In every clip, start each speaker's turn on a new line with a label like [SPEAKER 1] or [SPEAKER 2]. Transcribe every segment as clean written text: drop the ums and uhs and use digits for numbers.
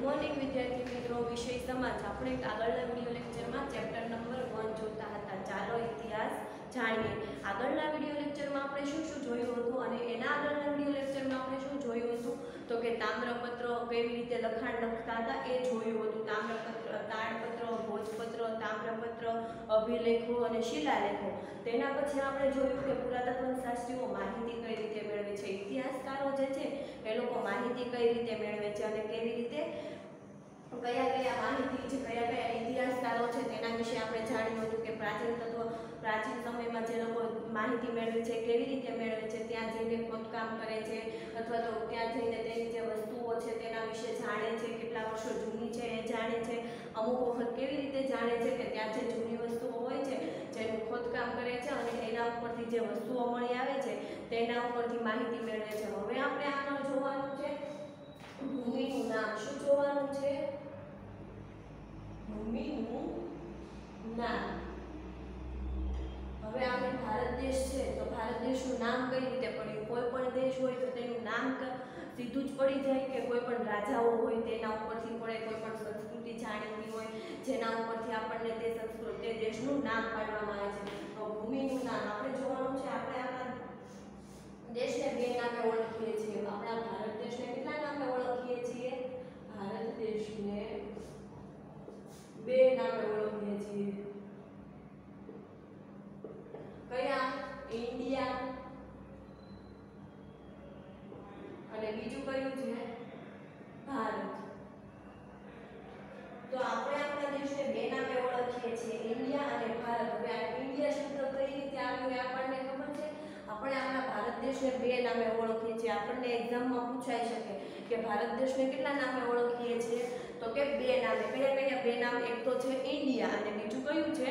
[SPEAKER 1] Morning વિદ્યાર્થી મિત્રો, વિષય સમાજ. આપણે આગળના વિડિયો લેક્ચરમાં ચેપ્ટર નંબર 1 જોતા હતા. ચાલો ઇતિહાસ જાણીએ. આગળના વિડિયો લેક્ચરમાં આપણે શું શું જોયું હતું અને એના આગળના વિડિયો લેક્ચરમાં આપણે શું જોયું હતું તો કે તામ્રપત્ર કેવી રીતે લખાણ લખતા હતા એ જોયું હતું. તામ્રપત્ર, તાડપત્ર, ભોજપત્ર, તામ્રપત્ર, અભિલેખો અને શિલાલેખો. તેના પછી આપણે જોયું કે પુરાતત્વ શાસ્ત્રીઓ માહિતી કઈ રીતે મેળવે છે, ઇતિહાસકારો જે છે એ લોકો માહિતી કઈ રીતે મેળવે છે અને કેવી રીતે કયા માહિતી છે, કયા ઇતિહાસકારો છે તેના વિશે આપણે જાણ્યું હતું કે પ્રાચીન સમયમાં જે લોકો માહિતી મેળવે છે કેવી રીતે મેળવે છે, ત્યાં જઈને ખોદકામ કરે છે અથવા તો ત્યાં જઈને તેની જે વસ્તુઓ છે તેના વિશે જાણે છે, કેટલા વર્ષો જૂની છે એ જાણે છે. અમુક વખત કેવી રીતે જાણે છે કે ત્યાં જે જૂની વસ્તુઓ હોય છે જેનું ખોદકામ કરે છે અને એના ઉપરથી જે વસ્તુઓ મળી આવે છે તેના ઉપરથી માહિતી મેળવે છે. હવે આપણે આગળ જોવાનું છે ભૂમિનું નામ. શું જોવાનું છે? ભૂમિનું નામ. હવે આપણે ભારત દેશ છે તો ભારત દેશનું નામ કઈ રીતે પડ્યું? કોઈ પણ દેશ હોય તો તેનું નામ સીધું જ પડી જાય કે કોઈ પણ રાજાઓ હોય તેના ઉપરથી પડે, કોઈ પણ સંસ્કૃતિ જાણીતી હોય જેના ઉપરથી આપણને તે સંસ્કૃતિ, તે દેશનું નામ પાડવામાં આવે છે. તો ભૂમિનું નામ આપણે જોવાનું છે. આપણે આપણા દેશને બે નામે ઓળખીએ છીએ. આપણા ભારત દેશને કેટલા નામે ઓળખીએ છીએ? ભારત દેશને બે નામે ઓળખીએ છીએ. કયા? ઇન્ડિયા અને બીજું કયું છે? ભારત. તો આપણે આપણા દેશને બે નામે ઓળખીએ છીએ, ઇન્ડિયા અને ભારત. હવે આ ઇન્ડિયા શબ્દ કઈ રીતે આવ્યો એ આપણને ખબર છે? આપણે આપણા ભારત દેશને બે નામે ઓળખીએ છીએ. આપણને એક્ઝામમાં પૂછાઈ શકે કે ભારત દેશને કેટલા નામે ઓળખીએ છીએ તો કે બે નામે. કયા બે નામ? એક તો છે ઇન્ડિયા અને બીજું કયું છે?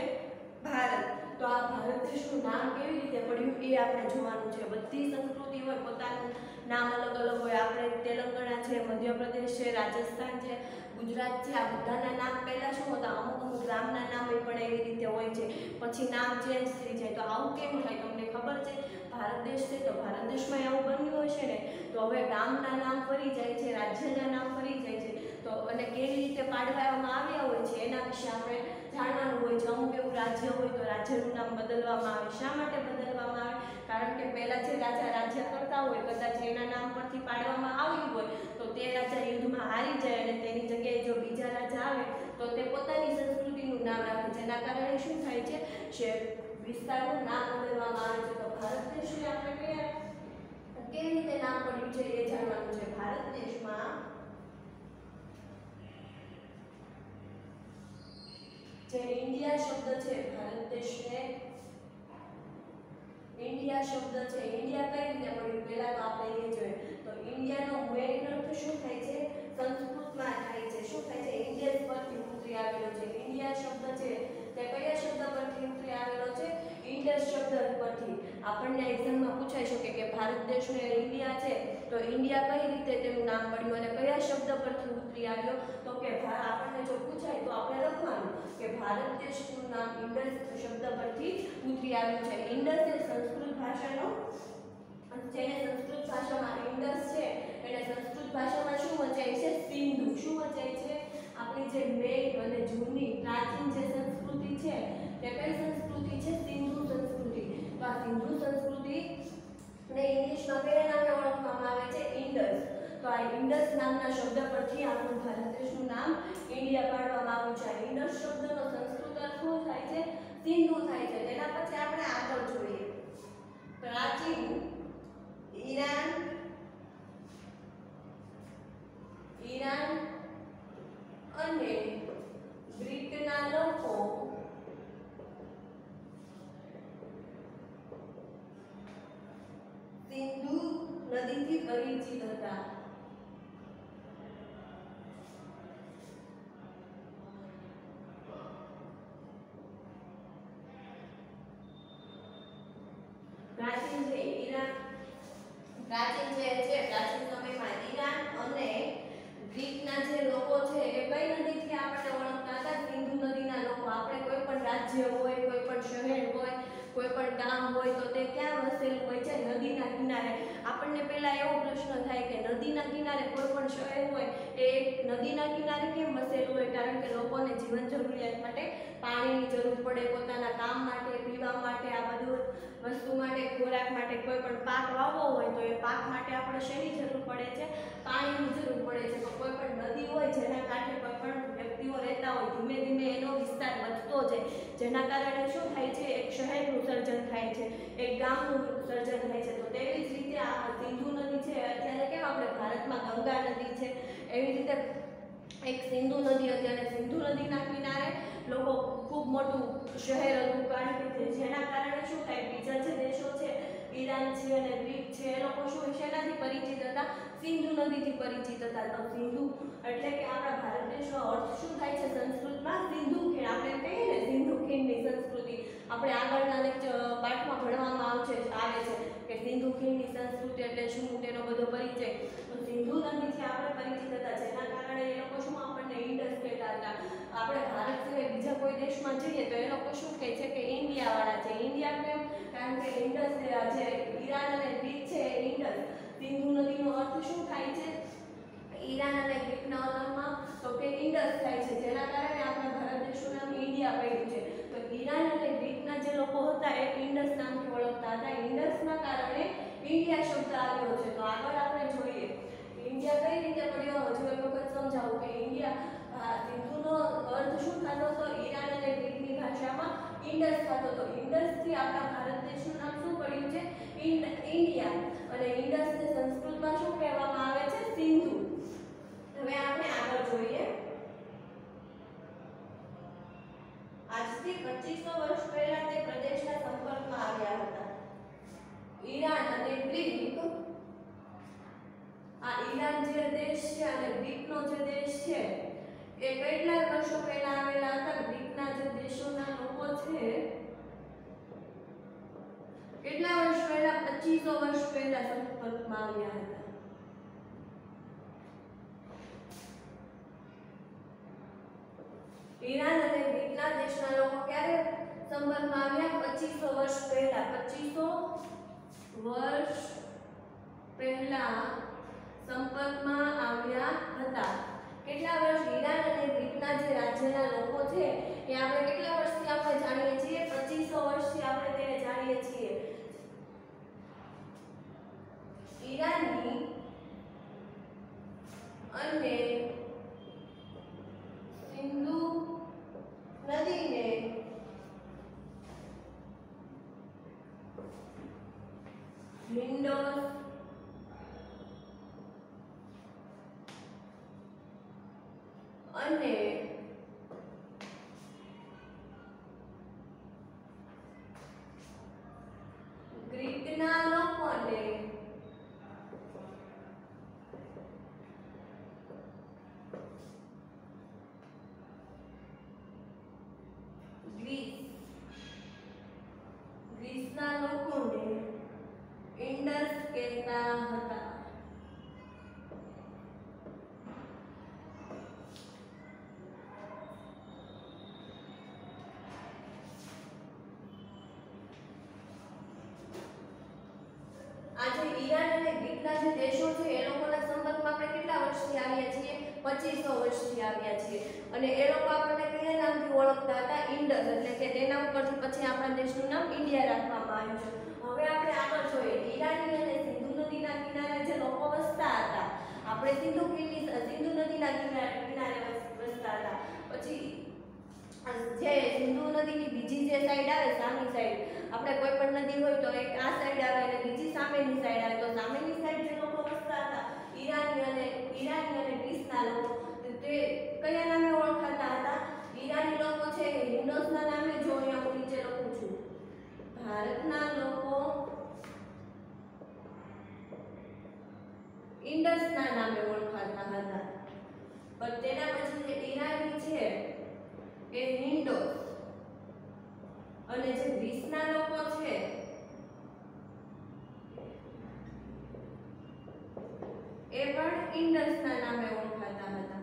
[SPEAKER 1] ભારત. તો આ ભારત દેશનું નામ કેવી રીતે પડ્યું એ આપણે જોવાનું છે. બધી સંસ્કૃતિ હોય પોતાનું નામ અલગ અલગ હોય. આપણે તેલંગાણા છે, મધ્યપ્રદેશ છે, રાજસ્થાન છે, ગુજરાત છે, આ બધાના નામ પહેલા શું હતા? અમુક ગામના નામ પણ એવી રીતે હોય છે, પછી નામ ચેન્જ થઈ જાય. તો આવું કેમ થાય? તમને ખબર છે? ભારત દેશ છે તો ભારત દેશમાં આવું બન્યું હશે ને, તો હવે ગામના નામ ફરી જાય છે, રાજ્યના નામ ફરી જાય છે. તો અને કેવી રીતે પાડવામાં આવ્યા હોય છે એના વિશે આપણે જાણવાનું હોય છે. અમુક એવું રાજ્ય હોય તો રાજ્યનું નામ બદલવામાં આવે. શા માટે બદલવામાં આવે? કારણ કે પહેલા જે રાજા રાજ્ય કરતા હોય કદાચ એના નામ પરથી પાડવામાં આવ્યું હોય તો તે રાજા યુદ્ધમાં હારી જાય અને તેની જગ્યાએ જો બીજા રાજા આવે તો તે પોતાની સંસ્કૃતિનું નામ રાખે. જેના કારણે શું થાય છે? વિસ્તારનું નામ બદલવામાં આવે છે. તો ભારત દેશને આપણે કેવી રીતે નામ પડ્યું છે એ જાણવાનું છે. ભારત દેશમાં જે ઇન્ડિયા શબ્દ છે, ભારત દેશને ઇન્ડિયા શબ્દ છે, ઇન્ડિયા કઈ રીતે પડ્યું પહેલા તો આપણે એ જોઈએ. તો ઇન્ડિયાનો મેઇન અર્થ શું થાય છે? સંસ્કૃતમાં થાય છે. શું થાય છે? ઇન્ડિયન પરથી ઉતરી આવેલો છે. ઇન્ડિયા શબ્દ છે તે કયા શબ્દ પરથી ઉતરી આવેલો છે? ઇન્ડસ શબ્દ પરથી. આપણને એક્ઝામમાં પૂછાઈ શકે કે ભારત દેશને ઇન્ડિયા છે તો ઇન્ડિયા કઈ રીતે તેનું નામ પડ્યું અને કયા શબ્દ પરથી ઉતરી આવ્યો? તો કે આપણને જો પૂછાય તો આપણે લખવાનું કે ભારત દેશનું નામ ઇન્ડસ શબ્દ પરથી ઉતરી આવ્યું છે. ઇન્ડસ એ સંસ્કૃત ભાષાનો, જેને સંસ્કૃત ભાષામાં ઇન્ડસ છે એને સંસ્કૃત ભાષામાં શું વચાય છે? સિંધુ. શું વચાય છે? આપણી જે મેઇન અને જૂની પ્રાચીન જે સંસ્કૃતિ છે તે કઈ સંસ્કૃતિ છે? સિંધુ સંસ્કૃતિ. તો આ સિંધુ સંસ્કૃતિ ને ઇંગ્લિશમાં કયા નામે ઓળખવામાં આવે છે? ઇન્ડસ. તો આ ઇન્ડસ નામના શબ્દ પરથી આપણું ભારત દેશનું નામ ઇન્ડિયા પાડવામાં આવ્યું છે. ઇન્ડસ શબ્દનો સંસ્કૃત અર્થ શું થાય છે? સિંધુ થાય છે. તેના પછી આપણે આગળ જોઈએ. પ્રાચીન ઈરાન અને ગ્રીકના લોકો સિંધુ નદીથી પરિચિત હતા. પ્રાચીન સમયમાં ઈરાન અને ગ્રીકના જે લોકો છે એ કઈ નદીથી આપણે ઓળખતા હતા? સિંધુ નદીના લોકો. આપણે કોઈ પણ રાજ્ય હોય, કોઈ પણ શહેર હોય, કોઈ પણ ગામ હોય તો તે ક્યાં વસેલું હોય છે? નદીના કિનારે. આપણને પહેલા એવો પ્રશ્ન થાય કે નદીના કિનારે કોઈ પણ શહેર હોય એ નદીના કિનારે કેમ વસેલું હોય? કારણ કે લોકોને જીવન જરૂરિયાત માટે પાણીની જરૂર પડે, પોતાના કામ માટે, પીવા માટે, આ બધું વસ્તુ માટે, ખોરાક માટે, કોઈ પણ પાક વાવવો હોય તો એ પાક માટે આપણે શેની જરૂર પડે છે? પાણીની જરૂર પડે છે. તો કોઈ પણ નદી હોય જેના કાંઠે કોઈ પણ વ્યક્તિઓ રહેતા હોય, ધીમે ધીમે એનો વિસ્તાર વધતો જાય, જેના કારણે શું થાય છે? એક શહેરનું સર્જન થાય છે, એક ગામનું સર્જન થાય છે. તો તેવી જ રીતે આ સિંધુ નદી છે, અત્યારે કેમ આપણે ભારતમાં ગંગા નદી છે, એવી રીતે એક સિંધુ નદી, અત્યારે સિંધુ નદીના કિનારે લોકો ખૂબ મોટું શહેર હતું, કારણ કે જેના કારણે શું થાય? બીજા જે દેશો છે, ઈરાન છે અને ગ્રીક છે, એ લોકો શું શેનાથી પરિચિત હતા? સિંધુ નદીથી પરિચિત હતા. તો સિંધુ એટલે કે આપણા ભારત દેશનો અર્થ શું થાય છે સંસ્કૃતમાં? સિંધુ ખીણ. આપણે કહીએ ને સિંધુ ખીણની સંસ્કૃતિ, આપણે આગળના લેક્ચર પાઠમાં ભણવામાં આવે છે કે સિંધુ ખીણની સંસ્કૃતિ એટલે શું, તેનો બધો પરિચય. તો સિંધુ નદીથી આપણે પરિચિત હતા, જેના કારણે એ લોકો શું આપણને ઇન્ડસ કહેતા હતા. આપણે ભારત સિવાય બીજા કોઈ દેશમાં જઈએ તો એ લોકો શું કહે છે કે ઇન્ડિયા વાળા છે. ઇન્ડિયા કેમ? કારણ કે ઇન્ડસ જે ઈરાન અને ગ્રીક છે, ઇન્ડસ. સિંધુ નદીનો અર્થ શું થાય છે? ઈરાન અને ગ્રીકના અલગમાં તો કે ઇન્ડસ થાય છે, જેના કારણે આપણા ભારત દેશનું નામ ઇન્ડિયા પડ્યું છે. તો ઈરાન અને ગ્રીકના જે લોકો હતા એ ઇન્ડસ નામથી ઓળખતા હતા. ઇન્ડસના કારણે ઇન્ડિયા શબ્દ આવ્યો છે. તો આગળ આપણે જોઈએ ઇન્ડિયા કઈ રીતે પડ્યો. હજુ એક વખત સમજાવું કે ઇન્ડિયા સિંધુનો અર્થ શું થતો હતો? ઈરાન અને ગ્રીકની ભાષામાં ઇન્ડસ થતો હતો. ઇન્ડસથી આપણા ભારત દેશનું નામ શું પડ્યું છે? ઇન્ડિયા. અને ઇન્ડસને સંસ્કૃતમાં શું કહેવામાં આવે છે? સિંધુ. હવે આપણે આગળ જોઈએ. આજથી 2500 વર્ષ પહેલા તે પ્રદેશના સંપર્કમાં આવ્યા હતા. ઈરાન અને ગ્રીક, આ ઈરાન જે દેશ છે અને ગ્રીકનો જે દેશ છે એ કેટલા વર્ષો પહેલા આવેલા હતા? ગ્રીકના જે દેશોના લોકો છે કેટલા વર્ષ પહેલા? 2500 વર્ષ પહેલા સંપર્કમાં આવ્યા હતા. ઈરાન અને ગ્રીકના દેશના લોકો ક્યારે સંપર્કમાં આવ્યા? 2500 વર્ષ પહેલા. 2500 વર્ષ પહેલા સંપર્કમાં આવ્યા હતા. કેટલા વર્ષ? ઈરાન અને ગ્રીકના જે રાજ્યના લોકો છે એ આપણે કેટલા વર્ષથી આપણે જાણીએ છીએ? 2500 વર્ષથી આપણે તેને જાણીએ છીએ. ઈરાનની અને સિંધુ નદીને હિન્ડોસ અને ગ્રીકના લોકોને ગ્રીસના લોકોને ઇન્ડસ કહેતા હતા. આજે ઈરાન અને ગ્રીકના જે દેશો છે એ લોકોના સંપર્કમાં આપણે કેટલા વર્ષથી આવ્યા છીએ? 2500 વર્ષથી આવ્યા છીએ. અને એ લોકો આપણને કયા નામથી ઓળખતા હતા? ઇન્ડસ. એટલે કે તેના ઉપરથી પછી આપણા દેશનું નામ ઇન્ડિયા રાખવામાં આવ્યું છે. હવે આપણે આગળ જોઈએ ઈરાની અને સિંધુ નદીના કિનારે જે લોકો વસતા હતા. આપણે સિંધુ નદીના કિનારે વસતા હતા. પછી જે સિંધુ નદીની બીજી જે સાઈડ આવે, સામી સાઈડ, આપણે કોઈ પણ નદી હોય તો એક આ સાઈડ આવે અને બીજી સામેની સાઈડ આવે. તો સામેની સાઈડ જે લોકો વસતા હતા ઈરાની અને ગ્રીસના લોકો, તે કયા નામે ઓળખાતા હતા? ઈરાની લોકો છે એ હિન્ડોસના નામે, જો અહીંયા હું નીચે લખું છું, ભારતના લોકો ઇન્ડસના નામે ઓળખાતા હતા. પણ તેના પછી જે ઈરાની છે એ હિન્ડોસ અને જે ગ્રીસના લોકો છે એ પણ ઇન્ડસના નામે ઓળખાતા હતા.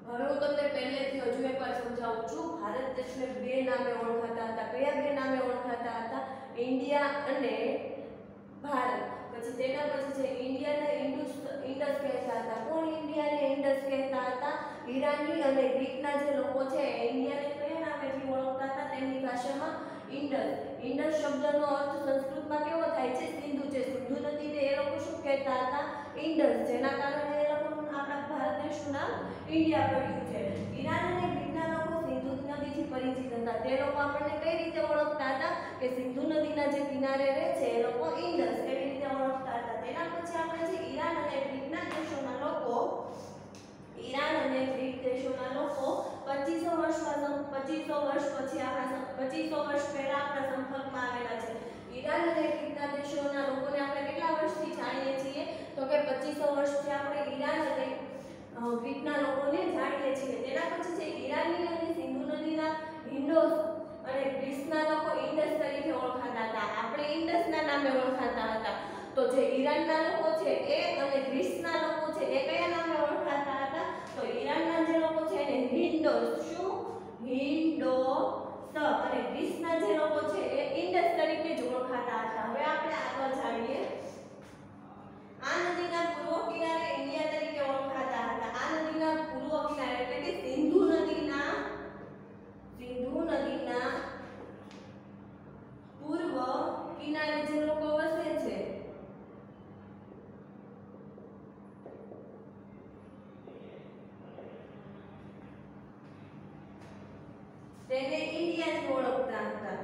[SPEAKER 1] હવે હું તમને પહેલેથી હજુ એકવાર સમજાવું છું. ભારત દેશને બે નામે ઓળખાતા હતા. કયા બે નામે ઓળખાતા ઓળખાતા હતા ઇન્ડિયા અને ભારત. પછી તેના પછી છે ઇન્ડિયાને ઇન્ડસ કહેતા હતા. કોણ ઇન્ડિયાને ઇન્ડસ કહેતા હતા? ઈરાની અને ગ્રીકના જે લોકો છે ઇન્ડિયાને કયા નામેથી ઓળખતા હતા? તેમની ભાષામાં ઇન્ડસ. ઇન્ડસ શબ્દનો અર્થ સંસ્કૃતમાં કેવો થાય છે? સિંધુ છે. સિંધુ નદીને એ લોકો શું કહેતા હતા? ઇન્ડસ. જેના કારણે એ લોકોનું આપણા ભારત દેશનું નામ ઇન્ડિયા પડ્યું છે. ઈરાન અને ગ્રીકના લોકો સિંધુ નદીથી પરિચિત હતા. તે લોકો આપણને કઈ રીતે ઓળખતા હતા? કે સિંધુ નદીના જે કિનારે રહે છે એ લોકો ઇન્ડસ એવી રીતે ઓળખતા હતા. તેના પછી આપણે જે ઈરાન અને ગ્રીકના દેશોના લોકો 2500 વર્ષ પછી આપણા 2500 વર્ષ પહેલા આપણા સંપર્કમાં આવેલા છે. ઈરાન અને ગ્રીકના દેશોના લોકોને આપણે કેટલા વર્ષથી જાણીએ છીએ? તો કે 2500 વર્ષથી આપણે ઈરાન અને ગ્રીકના લોકોને જાણીએ છીએ. તેના પછી છે ઈરાની અને સિંધુ નદીના હિન્દોસ અને ગ્રીસના લોકો ઇન્ડસ તરીકે ઓળખાતા હતા. આપણે ઇન્ડસના નામે ઓળખાતા હતા. તો જે ઈરાનના લોકો છે એ અને ગ્રીસના લોકો છે એ કયા નામે ઓળખાતા હતા? તો ઈરાનના જે લોકો છે એને હિન્દોસ, શું? હિન્દોસ, અને ગ્રીસના જે લોકો છે એ ઇન્ડસ તરીકે જ ઓળખાતા હતા. હવે આપણે આગળ જાણીએ. આ નદીના પૂર્વ કિનારે ઇન્ડિયા તરીકે ઓળખાતા હતા. આ નદીના પૂર્વ કિનારે એટલે કે સિંધુ નદીના પૂર્વ કિનારે જે લોકો વસે છે તેને ઇન્ડિયાથી ઓળખતા હતા.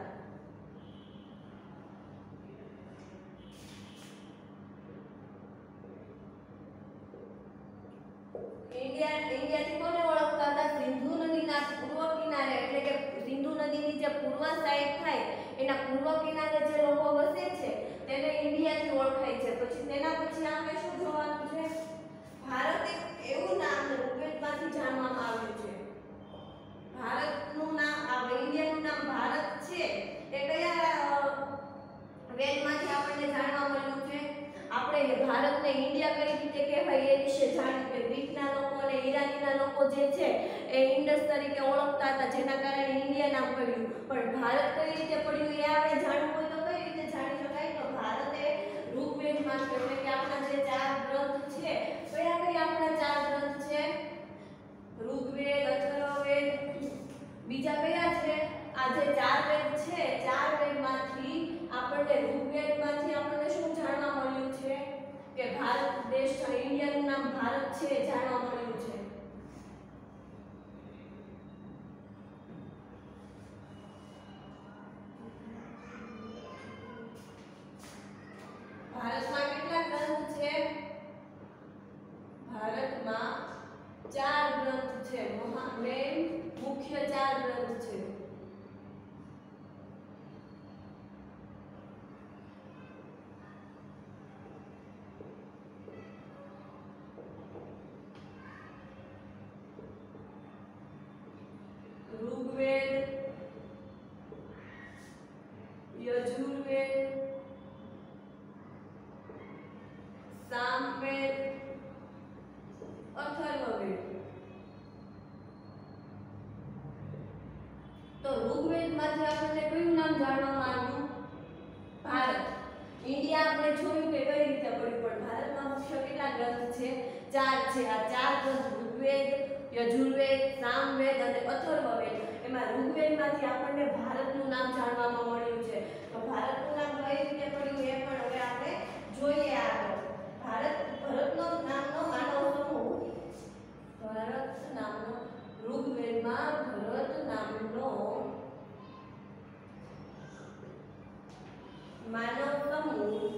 [SPEAKER 1] ઇન્ડિયાથી કોને ઓળખતા હતા? સિંધુ નદીના પૂર્વ કિનારે એટલે કે સિંધુ નદીની જે પૂર્વ સાઈડ થાય એના પૂર્વ કિનારે જે લોકો વસે છે તેને ઇન્ડિયાથી ઓળખાય છે. પછી તેના પછી આપણે શું જોવાનું છે? ભારત એક એવું નામ ઋગ્વેદમાંથી જાણવામાં આવ્યું છે. ભારતનું નામ ઇન્ડિયાનું નામ ભારત છે એ કયા વેદમાંથી આપણને જાણવા મળ્યું છે? આપણે ભારતને ઇન્ડિયા કઈ રીતે કહેવાય એ વિશે જાણ્યું કે ગ્રીકના લોકો અને ઈરાનીના લોકો જે છે એ ઇન્ડસ તરીકે ઓળખતા હતા જેના કારણે ઇન્ડિયા નામ પડ્યું. પણ ભારત કઈ રીતે પડ્યું એ આપણે જાણવું હોય તો કઈ રીતે જાણી શકાય? તો ભારત એ ઋગ્વેદમાંથી એટલે કે આપણા જે 4 ગ્રંથ છે કયા આપણા 4 ગ્રંથ છે? ઋગ્વેદ, અથર્વવેદ, બીજા કયા છે? આ જે 4 વેદ છે 4 વેદમાંથી આપણને ઋગ્વેદમાંથી આપણને શું જાણવા મળ્યું છે? કે ભારત દેશ ઇન્ડિયાનું નામ ભારત છે જાણવા મળ્યું છે. ભારતમાં કેટલા ગ્રંથ છે? ભારતમાં 4 ગ્રંથ છે. મેન મુખ્ય 4 ગ્રંથ છે. ઋગ્વેદ, યજુર્વેદ, સામવેદ, અથર્વવેદ. તો ઋગ્વેદમાંથી આપણને કયું નામ જાણવામાં આવ્યું? ભારત. ઇન્ડિયા આપણે જોયું કે કઈ રીતે પડ્યું પણ ભારતમાં મુખ્ય કેટલા ગ્રંથ છે? 4 છે. આ 4 ગ્રંથ ઋગ્વેદ, યજુર્વેદ, સામવેદ અને અથર્વવેદ. એમાં ઋગ્વેદમાંથી આપણને ભારતનું નામ જાણવામાં મળ્યું છે. તો ભારતનું નામ કઈ રીતે પડ્યું એ પણ હવે આપણે જોઈએ આગળ. ભારતનો નામનો માનવ સમૂહ ભારત નામનો ઋગ્વેદમાં ભરત નામનો માનવ સમૂહ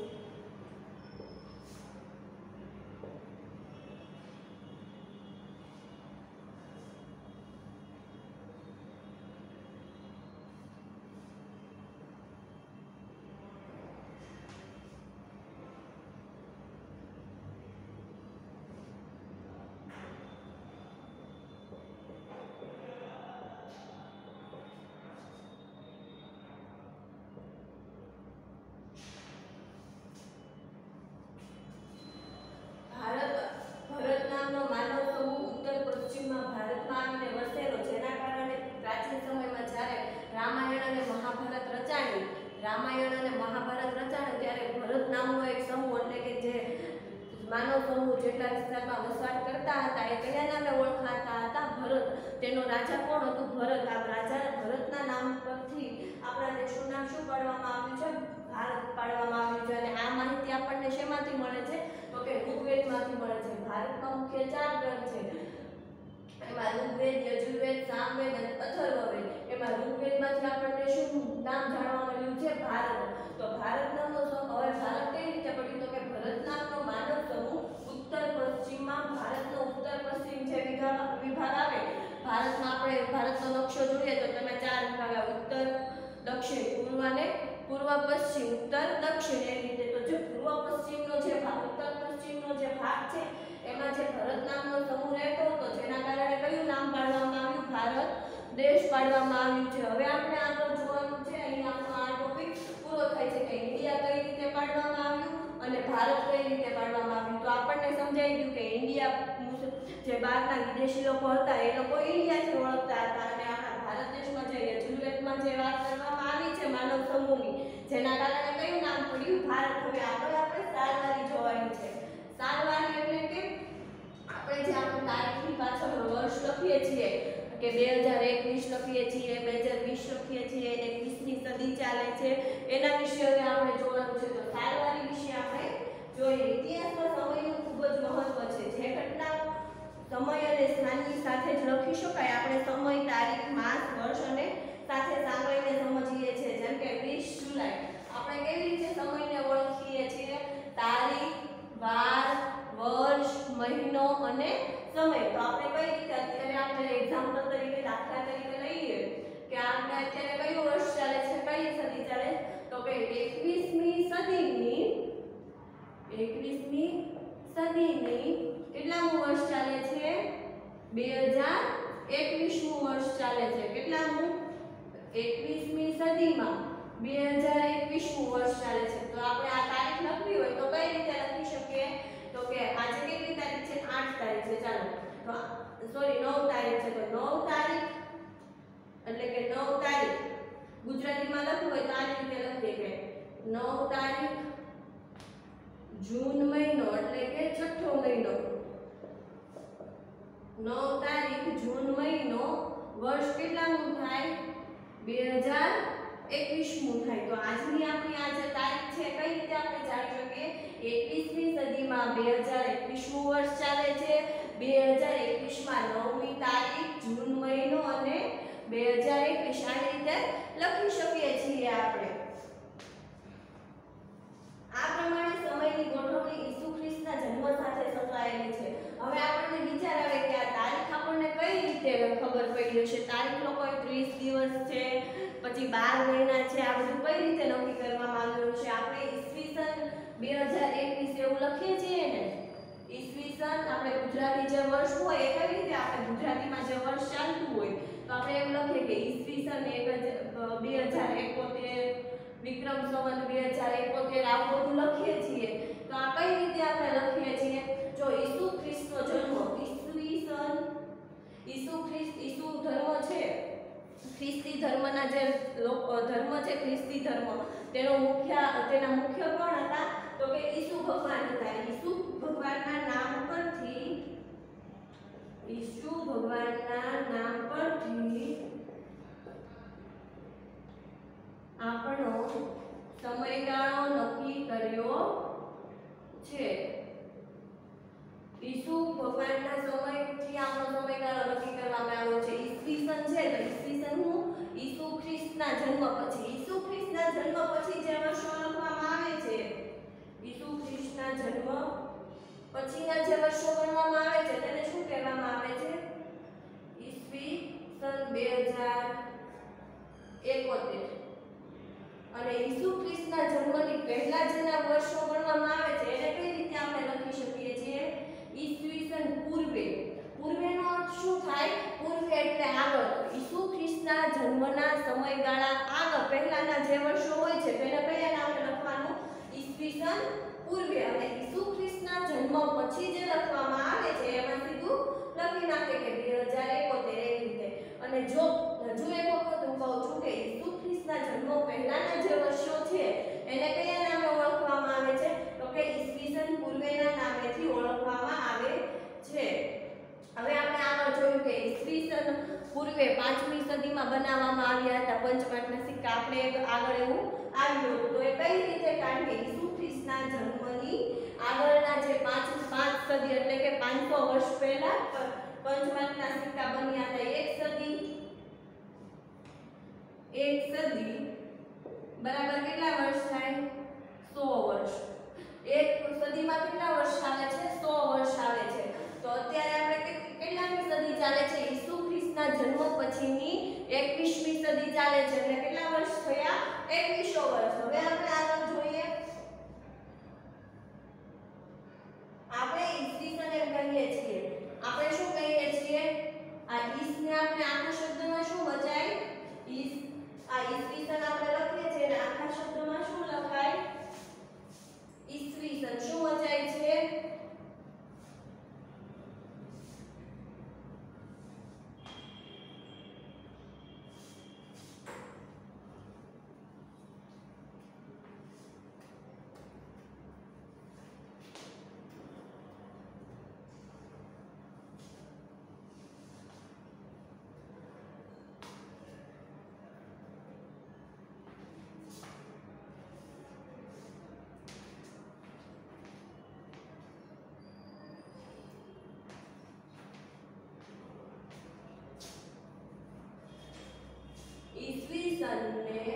[SPEAKER 1] માનવ સમૂહ જેટલા વિસ્તારમાં વસવાટ કરતા હતા એ કયા નામે ઓળખાતા હતા? ભરત. તેનો રાજા કોણ હતું? ભરત. આ રાજા ભરતના નામ પરથી આપણા દેશનું નામ શું પાડવામાં આવ્યું છે? ભારત પાડવામાં આવ્યું છે. અને આ માહિતી આપણને શેમાંથી મળે છે? તો કે ઋગ્વેદમાંથી મળે છે. ભારતમાં મુખ્ય 4 ગ્રંથ છે. એમાં ઋગ્વેદ, યજુર્વેદ, સામવેદ અને અથર્વવેદ. એમાં ઋગ્વેદમાંથી આપણને શું નામ જાણવા મળ્યું છે? ભારત. તો ભારત નામનો હવે ભારત કઈ રીતે પડ્યું? તો કે ભરત નામનો માનવ સમૂહ ઉત્તર પશ્ચિમમાં, ભારતનો ઉત્તર પશ્ચિમ જે વિભાગ આવે, ભારતમાં આપણે ભારતનો નકશો જોઈએ તો તમે 4 વિભાગ આવે: ઉત્તર, દક્ષિણ, પૂર્વ અને પૂર્વ પશ્ચિમ, ઉત્તર દક્ષિણ એ રીતે. તો જે પૂર્વ પશ્ચિમનો જે ભાગ, ઉત્તર પશ્ચિમનો જે ભાગ છે એમાં જે ભરત નામનો સમૂહ રહેતો હતો, જેના કારણે કયું નામ પાડવામાં આવ્યું? ભારત દેશ પાડવામાં આવ્યું છે. હવે આપણે આગળ જોવાનું છે. અહીં આપણો આ ટોપિક પૂરો થાય છે કે ઇન્ડિયા કઈ રીતે પાડવામાં આવ્યું અને ભારત કઈ રીતે પાડવામાં આવ્યું. તો આપણને સમજાઈ ગયું કે ઇન્ડિયા જે બહારના વિદેશી લોકો હતા એ લોકો ઇન્ડિયાથી ઓળખતા હતા, અને આપણા ભારત દેશમાં જે યજુર્વેદમાં જે વાત કરવામાં આવી છે માનવ સમૂહની, જેના કારણે કયું નામ પડ્યું? ભારત. હવે આગળ આપણે સાલવારી જોવાની છે. સાલવારી એટલે કે આપણે જે આપણે તારીખની પાછળ વર્ષ લખીએ છીએ કે 2021 લખીએ છીએ, 2020 લખીએ છીએ, 21મી સદી ચાલે છે, એના વિશે હવે આપણે જોવાનું છે. તો સાલવારી વિશે આપણે જોઈએ. ઇતિહાસમાં સમયનું ખૂબ જ મહત્વ છે. જે ઘટના સમય અને સ્થાનની સાથે જ લખી શકાય, આપણે સમય, તારીખ, માસ, વર્ષ અને સાથે સાંકળીને સમજીએ છીએ. જેમ કે 20 જુલાઈ આપણે કેવી રીતે સમયને ઓળખીએ છીએ? તારીખ, વાર, વર્ષ, મહિનો અને સમય. તો આપણે કઈ રીતે અત્યારે આપણે એક્ઝામ્પલ તરીકે દાખલા તરીકે લઈએ કે આપણે અત્યારે કયું વર્ષ ચાલે છે, કઈ સદી ચાલે? તો કે 21મી સદીની કેટલામું વર્ષ ચાલે છે? 2021મું વર્ષ ચાલે છે. કેટલામું? 21મી સદીમાં 2021મું વર્ષ ચાલે છે. તો આપણે આ તારીખ લખવી હોય તો કઈ રીતે લખી શકીએ? તો કે આજે કેટલી તારીખ છે? 8 તારીખ છે. ચાલો, તો સોરી 9 તારીખ છે. તો 9 તારીખ એટલે કે 9 તારીખ ગુજરાતીમાં લખવું હોય તો આ રીતે લખીએ કે 9 તારીખ જૂન મહિનો એટલે કે છઠ્ઠો મહિનો. 9 તારીખ જૂન મહિનો, વર્ષ કેટલામું થાય? 2021મું થાય. તો આજની આપણી આ જે તારીખ છે કઈ રીતે આપણે જાણી શકીએ? 21મી સદીમાં 2021મું વર્ષ ચાલે છે. 2021માં 9મી તારીખ જૂન મહિનો અને 2021 આ રીતે લખી શકીએ છીએ આપણે. આ પ્રમાણે સમયની ગોઠવણી ઈસુ ખ્રિસ્તના જન્મ સાથે સંકળાયેલી છે. હવે આપણને વિચાર આવે કે આ તારીખ આપણને કઈ રીતે ખબર પડી હશે? તારીખ લોકોએ 30 દિવસ છે, પછી 12 મહિના છે, આ બધું કઈ રીતે નક્કી કરવામાં આવ્યું છે? આપણે ઈસવીસન 2021 એવું લખીએ છીએ ને. ઈસવીસન આપણે ગુજરાતી જે વર્ષ હોય એ કઈ રીતે આપણે ગુજરાતીમાં જે વર્ષ ચાલતું હોય તો આપણે એમ લખીએ કે ઈસવીસન 2071, વિક્રમ સંવત 2071 આવું બધું લખીએ છીએ. તો આ કઈ રીતે આપણે લખીએ છીએ? જો ઈસુ ખ્રિસ્તનો જન્મ, ઈસુ ધર્મ છે, ખ્રિસ્તી ધર્મના જે ધર્મ છે, ખ્રિસ્તી ધર્મ, તેના મુખ્ય કોણ હતા? તો કે ઈસુ ભગવાન હતા. ઈસુ ભગવાનના નામ પરથી આપણો સમયગાળો નક્કી કર્યો છે. ઈસુ ભગવાનના સમયથી આપણો સમયગાળો નક્કી કરવામાં આવ્યો છે. ઈસવીસન છે તો ઈસવીસન હું ઈસુ ખ્રિસ્તના જન્મ પછી, ઈસુ ખ્રિસ્તના જન્મ પછી જે વર્ષો લખવામાં આવે છે, ઈસુ ખ્રિસ્તના જન્મ પછીના જે વર્ષો ગણવામાં આવે છે તેને શું કહેવામાં આવે છે? ઈસવીસન 2071. અને ઈસુ ખ્રિસ્તના જન્મની પહેલા જેના વર્ષો ગણવામાં આવે છે એને કઈ રીતે આપણે લખી શકીએ છીએ? ઈસવીસન પૂર્વે. પૂર્વેનો અર્થ શું થાય? પૂર્વે એટલે આગળ. ઈસુ ખ્રિસ્તના જન્મના સમયગાળા આગળ પહેલાના જે વર્ષો હોય છે તેને કયા નામે લખવાનું? ઈસવીસન પૂર્વે. અને ઈસુ ખ્રિસ્તના જન્મ પછી જે લખવામાં આવે છે એમાં સીધું લખી નાખે કે 2071 એવી રીતે. અને જો હજુ એક વખત હું કહું છું કે ઈસુ ખ્રિસ્તના જન્મ પહેલાના જે વર્ષો છે એને કયા નામે ઓળખવામાં આવે છે? તો કે ઈસવીસન પૂર્વેના નામેથી પૂર્વે 5મી સદીમાં બનાવવામાં આવ્યા હતા પંચમાંખના સિક્કા. આપણે આગળ એવું આવ્યું હતું. તો એ કઈ રીતે કાઢીએ? ઈસુ ખ્રિસ્તના જન્મની આગળના જે 5 સદી એટલે કે 500 વર્ષ પહેલા પંચમાંખના સિક્કા બન્યા હતા. એક સદી બરાબર કેટલા વર્ષ થાય? 100 વર્ષ. એક સદીમાં કેટલા વર્ષ આવે છે? 100 વર્ષ આવે છે. તો અત્યારે આપણે કેટલામી સદી ચાલે છે? ઈસુ ખ્રિસ્તના જન્મ પછીની 21મી સદી ચાલે છે. એટલે કેટલા વર્ષ થયા? 2100 વર્ષ. હવે આપણે આગળ જોઈએ. આપણે ઈસવીસન એમ કહીએ છીએ. આપણે શું કહીએ છીએ? આ ઈસને આપણે આખા શબ્દમાં શું વચાય? ઈસ. આ ઈસવીસન આપણે લખીએ છીએ અને આખા શબ્દમાં શું લખાય? ઈસવીસન. શું વચાય છે? ઈસવીસનને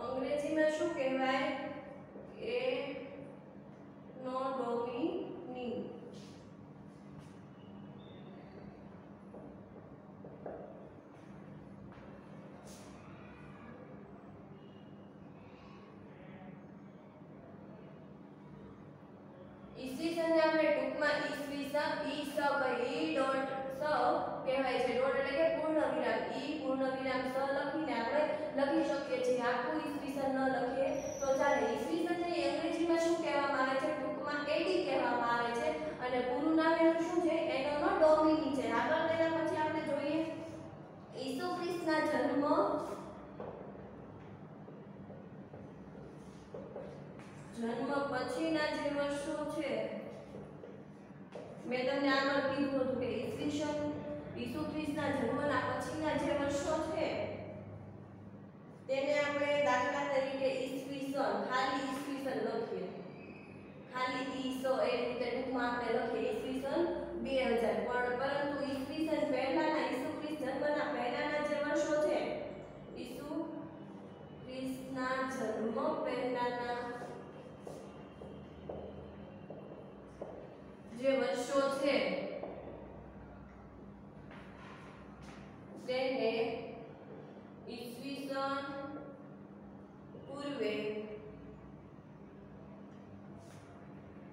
[SPEAKER 1] અંગ્રેજીમાં શું કહેવાય? એનો ડોમિની. ઈસવીસનને આપણે ટૂંકમાં ઈસવીસન ઈ સ ઈ ડોટ સ કહેવાય છે. ડોટ એટલે કે પૂર્ણ વિરામ. ઈ પૂર્ણ વિરામ સ લખીને આપણે લખી શકીએ છીએ. આખું ઈસવીસન ન લખીએ તો ચાલે. ઈસવીસનને અંગ્રેજીમાં શું કહેવામાં આવે છે? ટૂંકમાં એડી કહેવામાં આવે છે અને પૂરું નામ એનું શું છે? એનો ડોમિની છે. આગળ તેના પછી આપણે જોઈએ ઈસુ ખ્રિસ્તના જન્મ પછીના જે વર્ષો છે, મેં તમને આગળ કીધું હતું કે ઈસુ ખ્રિસ્તના જન્મના પછીના જે વર્ષો છે તેને આપણે દાખલા તરીકે ઈસવીસન, ખાલી ઈસવીસન લખીએ. ખાલી ઈસો એ રીતે ટૂંકમાં આપણે લખીએ ઈસવીસન 2000. પરંતુ ઈસવીસન પહેલાના ઈસુ ખ્રિસ્ત જન્મના પહેલાના જે વર્ષો છે, ઈસુ ખ્રિસ્તના જન્મ પહેલાના જે વર્ષો છે તેને ઈસવીસન પૂર્વે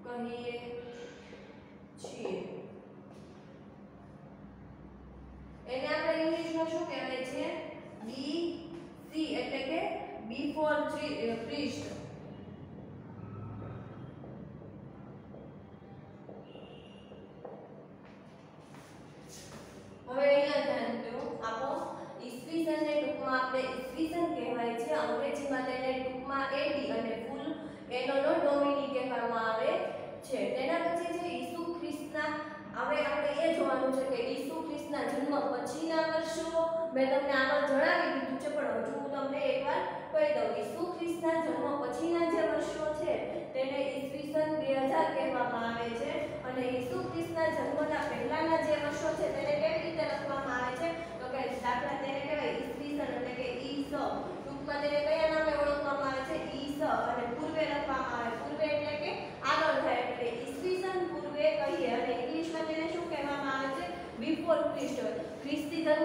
[SPEAKER 1] કહીએ છીએ. એને આપણે ઇંગ્લિશમાં શું કહેવાય છે? BC એટલે કે બિફોર ક્રિસ્ટ. હવે અહીંયા ધ્યાન આપો. ઈસવીસનને ટૂંકમાં આપણે ઈસવીસન કહેવાય છે. અંગ્રેજીમાં તેને ટૂંકમાં એડી અને ફૂલ એનો ડોમિની કહેવામાં આવે છે. તેના પછી છે ઈસુ ખ્રિસ્તના. હવે આપણે એ જોવાનું છે કે ઈસુ ખ્રિસ્તના જન્મ પછીના વર્ષો મેં તમને આગળ જણાવી દીધું છે, પણ હજુ હું તમને એકવાર કહી દઉં. ઈસુ ખ્રિસ્તના જન્મ પછીના જે વર્ષો છે તેને ઈસવીસન 2000 કહેવામાં આવે છે અને ઈસુ ખ્રિસ્તના જન્મના પહેલાના જે વર્ષો છે તેને કેવી રીતે લખવામાં આવે છે? તો કે દાખલા તેને કહેવાય ઈસવીસન એટલે કે ઈસ. ટૂંકમાં તેને કયા નામે ઓળખવામાં આવે છે? ઈસ. અને પૂર્વે લખવામાં આવે. પૂર્વે એટલે કે આગળ થાય એટલે ઈસવીસન પૂર્વે કહીએ અને ઇંગ્લિશમાં તેને શું કહેવામાં આવે છે? Before Christ. ખ્રિસ્તી ધર્મ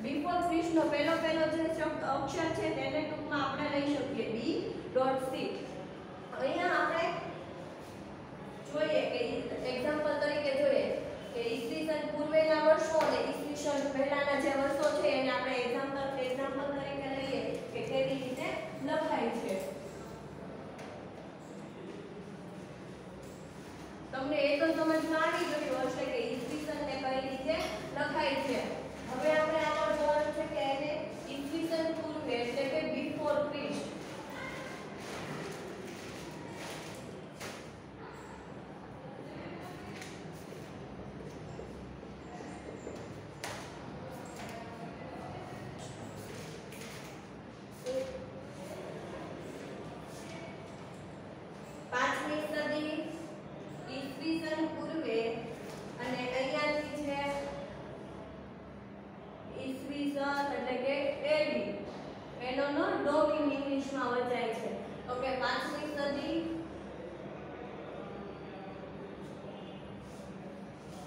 [SPEAKER 1] બિફોર ક્રિસ્ટનો પહેલો જે અક્ષર છે તેને ટૂંકમાં આપણે લઈ શકીએ B.C. અહીંયા આપણે જોઈએ કે એક્ઝામ્પલ તરીકે જોઈએ કે ઈસવીસન પૂર્વેના વર્ષો અને ઈસવીસન પહેલાના જે વર્ષો છે એને આપણે એક્ઝામ્પલ તરીકે લઈએ કે કેવી રીતે લખાય છે. તમને એ તો સમજમાં આવી ગયું હશે કે ઈસવીસન ને કઈ રીતે લખાય છે. હવે આપણે આગળ જોવાનું છે કે એને ઈસવીસન પૂર્વે એટલે કે બિફોર ક્રિસ્ટ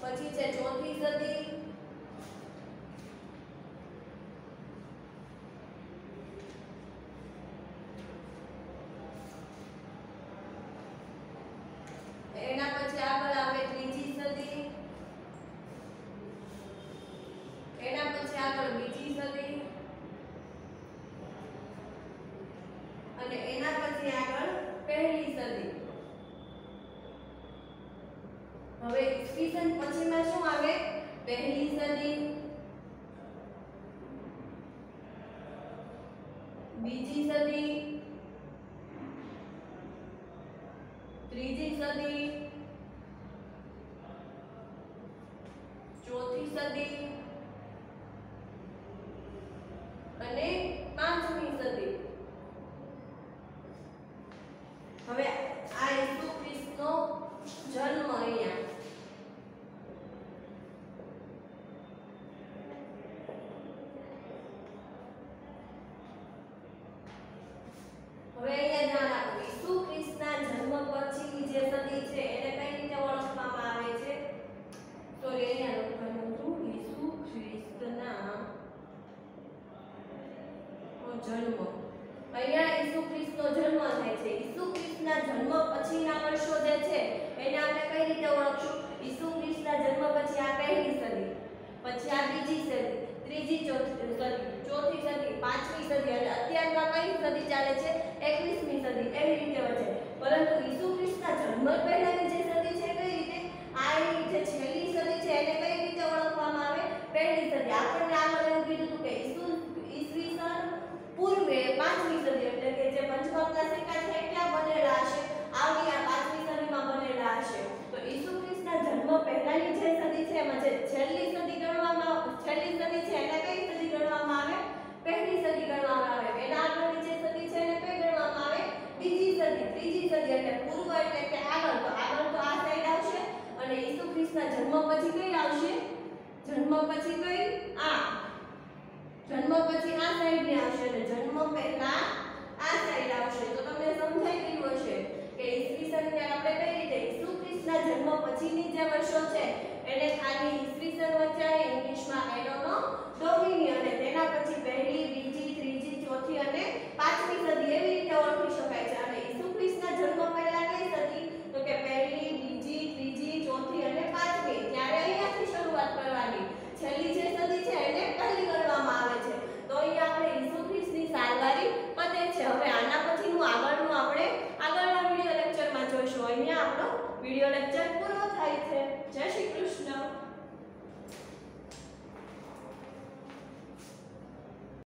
[SPEAKER 1] પછી છે ચોથી સદી, એના પછી આગળ આવે ત્રીજી સદી, એના પછી આગળ બીજી સદી અને એના પછી આગળ પહેલી સદી. હવે ઈસવીસન પછીમાં શું આવે? પહેલી સદી, બીજી સદી, ત્રીજી સદી, ચોથી સદી અને પાંચમી સદી. હવે આ ઈસુ ખ્રિસ્તનો જન્મ અહીંયા જન્મ. અહીંયા ઈસુ ખ્રિસ્તનો જન્મ થાય છે. ઈસુ ખ્રિસ્તના જન્મ પછીના વર્ષો જે છે એને આપણે કઈ રીતે ઓળખશું? ઈસુ ખ્રિસ્તના જન્મ પછી આ પહેલી સદી, પછી આ બીજી સદી, ત્રીજી સદી, ચોથી સદી, પાંચમી સદી અને અત્યારમાં કઈ સદી ચાલે છે? 21મી સદી. એવી રીતે વધે. પરંતુ ઈસુ ખ્રિસ્તના જન્મ પહેલાની જે સદી છે કઈ રીતે? આ જે છેલ્લી સદી છે એને કઈ રીતે ઓળખવામાં આવે? પહેલી સદી. આપણને આગળ એવું કીધું હતું કે ઈસવીસન પૂર્વે પાંચમી સદી એટલે કે જે પંચમહામના સિક્કા છે ક્યાં બનેલા હશે? આવી આ પાંચમી સદીમાં બનેલા હશે. તો ઈસુ ખ્રિસ્તના જન્મ પહેલાની જે સદી છે એમાં જે છેલ્લી સદી છે એને કઈ સદી ગણવામાં આવે? પહેલી સદી ગણવામાં આવે. એના આગળની જે સદી છે એને કઈ ગણવામાં આવે? બીજી સદી. ત્રીજી સદી એટલે પૂર્વ એટલે કે આગળ. તો આગળ તો આ સાઈડ આવશે અને ઈસુ ખ્રિસ્તના જન્મ પછી કઈ આવશે? જન્મ પછી કઈ? આ જન્મ પછી આ સાઈડ ને આવશે અને જન્મ પહેલા આ સાઈડ આવશે. તો તમને સમજાઈ ગયું હશે કે ઈસવીસન ને આપણે કઈ રીતે ઈસુ ખ્રિસ્તના જન્મ પછીની જે વર્ષો છે એને ખાલી ઈસવીસન વચાય ઇંગ્લિશમાં એનો ડોમિની અને તેના પછી પહેલી, બીજી, ત્રીજી, ચોથી અને પાંચમી સદી એવી રીતે ઓળખી શકાય છે. અને ઈસુ ખ્રિસ્તના જન્મ પહેલા કઈ સદી? તો કે પહેલી, બીજી, ત્રીજી, ચોથી અને પાંચમી. ત્યારે અહીંયાથી શરૂઆત કરવાની. છેલ્લી જે સદી છે એને પહેલી ગણવામાં આવે છે. તો અહીંયા આપણે ઈસુ ખ્રિસ્તની સાલવારી પતે છે. હવે આના પછીનું આગળનું આપણે આગળના વિડિયો લેક્ચરમાં જોઈશું. અહીંયા આપણો વિડિયો લેક્ચર પૂરો થાય છે. જય શ્રી